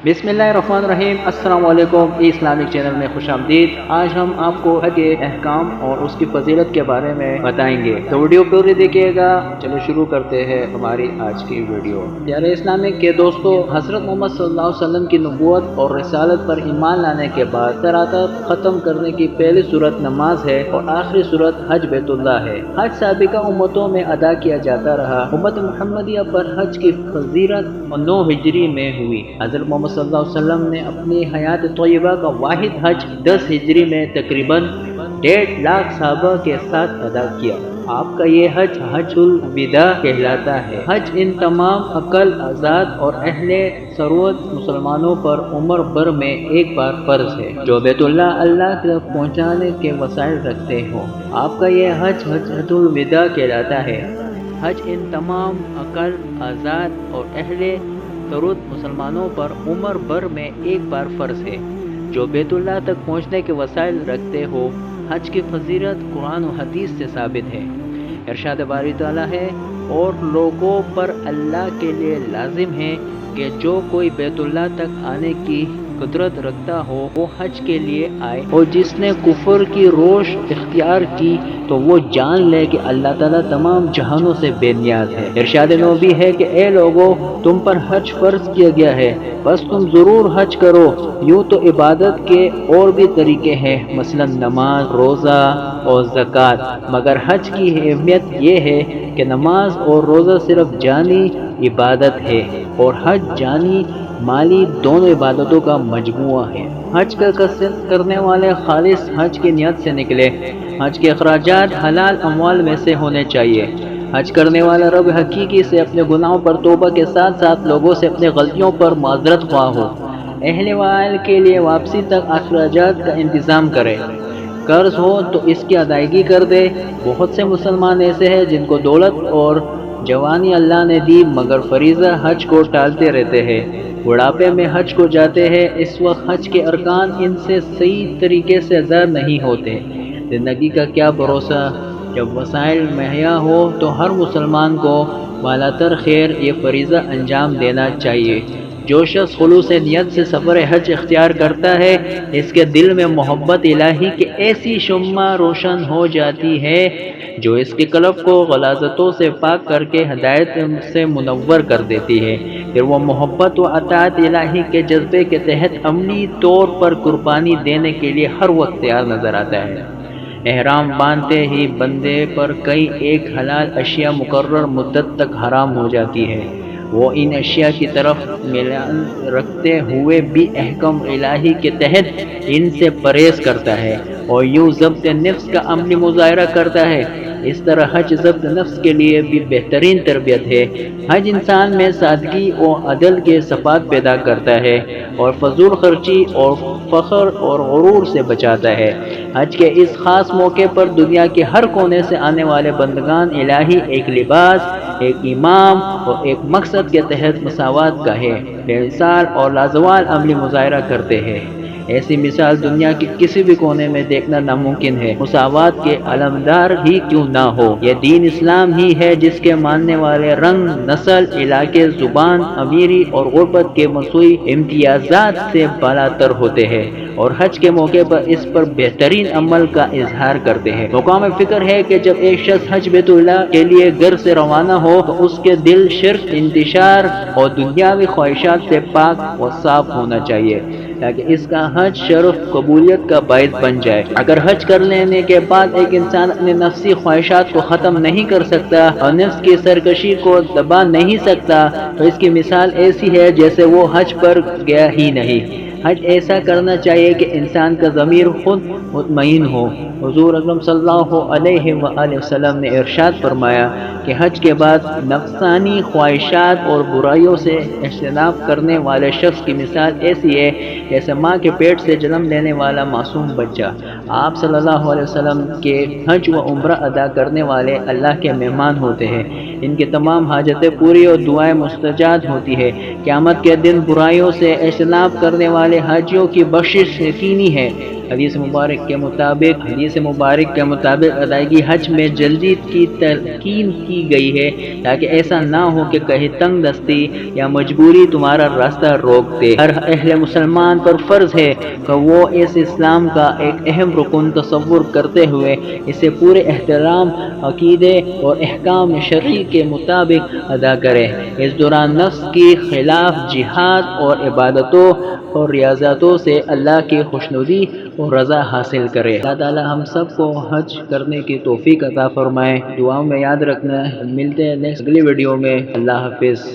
बिस्मिल्लाहिर्रहमानिर्रहीम। अस्सलाम वालेकुम। इस्लामिक चैनल में खुश आमदीद। आज हम आपको हज के अहकाम और उसकी फजीलत के बारे में बताएंगे, तो वीडियो पूरी देखिएगा। चलो शुरू करते हैं हमारी आज की वीडियो। प्यारे इस्लामिक के दोस्तों, हज़रत मोहम्मद सल्लल्लाहु अलैहि वसल्लम की नबूवत और रिसालत पर ईमान लाने के बाद तरातब ख़त्म करने की पहली सूरत नमाज है और आखिरी सूरत हज बैतुल्लाह है। हज साबिका उम्मतों में अदा किया जाता रहा। उम्मत मुहम्मदिया पर हज की फजीलत 9 हिजरी में हुई। हज़रत मोहम्मद सल्लल्लाहु अलैहि वसल्लम ने अपनी हयात तय्यबा का वाहिद हज 10 हिजरी में तकरीबन 1.5 लाख सहाबा के साथ अदा किया। आपका ये हज हजुल विदा कहलाता है। हज इन तमाम अकल आज़ाद और अहले सरूरत मुसलमानों पर उम्र भर में एक बार फर्ज है, जो बैतुल्लाह अल्लाह तक पहुँचाने के वसाइल रखते हो। आपका ये हज हजुल विदा कहलाता है। हज इन तमाम अकल आज़ाद और अहले सरूरत मुसलमानों पर उम्र भर में एक बार फ़र्ज है, जो बैतुल्लाह तक पहुँचने के वसाइल रखते हो। हज की फजीलत कुरान और हदीस से साबित है। इरशाद बारी ताला है, और लोगों पर अल्लाह के लिए लाजिम है कि जो कोई बैतुल्लाह तक आने की कुदरत रखता हो वो हज के लिए आए, और जिसने कुफर की रोश इख्तियार की तो वो जान ले कि अल्लाह ताला तमाम जहानों से बेनियाज है। इरशाद नबी है कि ए लोगों, तुम पर हज फर्ज किया गया है, बस तुम ज़रूर हज करो। यूँ तो इबादत के और भी तरीके हैं, मसलन नमाज, रोज़ा और ज़कात, मगर हज की अहमियत ये है कि नमाज और रोज़ा सिर्फ जानी इबादत है और हज जानी माली दोनों इबादतों का मजमुआ है। हज का कसरत करने वाले खालिस हज की नियत से निकले। हज के अखराजात हलाल अमवाल में से होने चाहिए। हज करने वाला रब हकीकी से अपने गुनाहों पर तौबा के साथ साथ लोगों से अपने गलतियों पर माजरत ख्वाह हो। अहले वाल के लिए वापसी तक अखराजात का इंतज़ाम करे। कर्ज हो तो इसकी अदायगी कर दे। बहुत से मुसलमान ऐसे हैं जिनको दौलत और जवानी अल्लाह ने दी, मगर फरीज़ा हज को टालते रहते हैं। बुढ़ापे में हज को जाते हैं। इस वक्त हज के अरकान इनसे सही तरीके से अदा नहीं होते। ज़िंदगी का क्या भरोसा। जब वसाइल मुहैया हो तो हर मुसलमान को बालातर खैर ये फरीज़ा अंजाम देना चाहिए। जो शख्स खुलूस नियत से सफ़र हज इख्तियार करता है, इसके दिल में मोहब्बत इलाही की ऐसी शुम्मा रोशन हो जाती है जो इसके कल्ब को गलाज़तों से पाक करके हदायत से मुनव्वर कर देती है। फिर वो मोहब्बत व अताअत इलाही के जज्बे के तहत अमली तौर पर कुर्बानी देने के लिए हर वक्त तैयार नज़र आता है। एहराम बांधते ही बंदे पर कई एक हलाल अशिया मुकर्रर मुद्दत तक हराम हो जाती है। वो इन अशिया की तरफ मिलान रखते हुए भी अहकम इलाही के तहत इनसे परहेज़ करता है और यूँ ज़ब्त नफ्स का अमली मुज़ाहरा करता है। इस तरह हज ज़ब्त नफ्स के लिए भी बेहतरीन तरबियत है। हज इंसान में सादगी और अदल के सफ़ात पैदा करता है और फजूल खर्ची और फ़ख्र और गुरूर से बचाता है। हज के इस ख़ास मौके पर दुनिया के हर कोने से आने वाले बंदगान इलाही एक लिबास, एक इमाम और एक मकसद के तहत मसावत का है बेमिसाल और लाजवाल अमली मुज़ाहरा करते हैं। ऐसी मिसाल दुनिया के किसी भी कोने में देखना नामुमकिन है। मुसावात के अलमदार ही क्यों ना हो। यह दीन इस्लाम ही है जिसके मानने वाले रंग, नस्ल, इलाके, ज़ुबान, अमीरी और गुर्बत के मसूई इम्तियाज़ात से बालातर होते हैं और हज के मौके पर इस पर बेहतरीन अमल का इजहार करते हैं। मुकाम फ़िक्र है कि जब एक शख्स हज बैतुल्लाह के लिए घर से रवाना हो तो उसके दिल शिर्क, इंतिशार और दुनियावी ख्वाहिशात से पाक व साफ होना चाहिए, ताकि इसका हज शरफ कबूलियत का बायस बन जाए। अगर हज कर लेने के बाद एक इंसान अपने नफ्सी ख्वाहिशात को ख़त्म नहीं कर सकता और नफ्स की सरकशी को दबा नहीं सकता, तो इसकी मिसाल ऐसी है जैसे वो हज पर गया ही नहीं। हज ऐसा करना चाहिए कि इंसान का ज़मीर खुद मुतमईन हो। हुज़ूर अकरम सल्लल्लाहु अलैहि वसल्लम ने इरशाद फरमाया कि हज के बाद नफ्सानी ख्वाहिशात और बुराइयों से इज्तनाब करने वाले शख्स की मिसाल ऐसी है जैसे माँ के पेट से जन्म लेने वाला मासूम बच्चा। आप सल्लल्लाहु अलैहि वसल्लम के हज व उम्रा अदा करने वाले अल्लाह के मेहमान होते हैं। इनकी तमाम हाजतें पूरी और दुआएं मुस्तजाब होती है। क़यामत के दिन बुराइयों से इज्तनाब करने वाले हाजियों की बख्शिश यकीनी है। حدیث مبارک کے مطابق ادائیگی حج میں جلدی کی تلقین کی گئی ہے تاکہ ایسا نہ ہو کہ کہیں تنگ دستی یا مجبوری تمہارا راستہ روک دے۔ ہر اہل مسلمان پر فرض ہے کہ وہ اس اسلام کا ایک اہم رکن تصور کرتے ہوئے اسے پورے احترام، عقیدے اور احکام شرعی کے مطابق ادا کرے۔ اس دوران نفس کی خلاف جہاد اور عبادتوں اور ریاضتوں سے اللہ کی خوشنودی اور رضا حاصل کرے۔ اللہ تعالی ہم سب کو حج کرنے کی توفیق عطا فرمائے۔ دعاؤں میں یاد رکھنا، ملتے ہیں نیکسٹ اگلی ویڈیو میں۔ اللہ حافظ۔